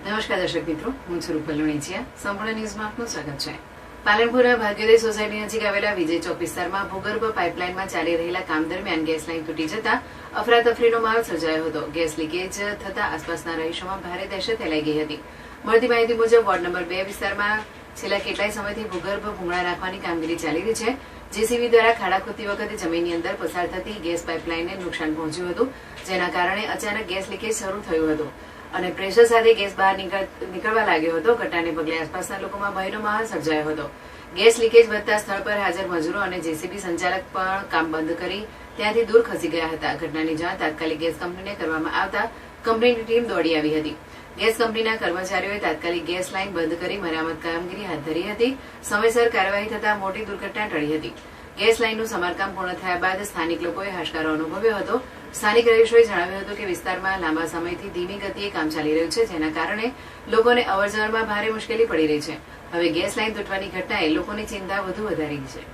નમસ્કાર દર્શક મિત્રો, હું છું રૂપલ લુણીચિયા. સંપૂર્ણ ન્યૂઝમાં આપનું સ્વાગત છે. પાલનપુરના ભાગ્યોદય સોસાયટી નજીક આવેલા વિજય ચોક વિસ્તારમાં ભૂગર્ભ પાઇપલાઇનમાં ચાલી રહેલા કામ દરમિયાન ગેસ લાઇન તૂટી જતા અફરાતફરીનો માહોલ સર્જાયો હતો. ગેસ લીકેજ થતા આસપાસના રહીશોમાં ભારે દહેશત ફેલાઈ ગઈ હતી. મળતી માહિતી મુજબ વોર્ડ નંબર 2 વિસ્તારમાં છેલ્લા કેટલાય સમયથી ભૂગર્ભ ભૂંગળા રાખવાની કામગીરી ચાલી રહી છે. જેસીબી દ્વારા ખાડા ખોદતી વખતે જમીનની અંદર પસાર થતી ગેસ પાઇપલાઇનને નુકસાન પહોંચ્યું હતું, જેના કારણે અચાનક ગેસ લીકેજ શરૂ થયું હતું અને પ્રેશર સાથે ગેસ બહાર નીકળવા લાગ્યો હતો. ઘટનાને પગલે આસપાસના લોકોમાં ભયનો માહોલ સર્જાયો હતો. ગેસ લીકેજ વધતા સ્થળ પર હાજર મજૂરો અને જેસીબી સંચાલક પણ કામ બંધ કરી ત્યાંથી દૂર ખસી ગયા હતા. ઘટનાની જાણ તાત્કાલિક ગેસ કંપનીને કરવામાં આવતા કંપનીની ટીમ દોડી આવી હતી. ગેસ કંપનીના કર્મચારીઓએ તાત્કાલિક ગેસ લાઇન બંધ કરી મરામત કામગીરી હાથ ધરી હતી. સમયસર કાર્યવાહી થતા મોટી દુર્ઘટના ટળી હતી. ગેસ લાઇનનું સમારકામ પૂર્ણ થયા બાદ સ્થાનિક લોકોએ હાશકારો અનુભવ્યો હતો. સ્થાનિક રહીશોએ જણાવ્યું હતું કે વિસ્તારમાં લાંબા સમયથી ધીમી ગતિએ કામ ચાલી રહ્યું છે, જેના કારણે લોકોને અવરજવરમાં ભારે મુશ્કેલી પડી રહી છે. હવે ગેસ લાઇન તૂટવાની ઘટનાએ લોકોની ચિંતા વધુ વધારી છે.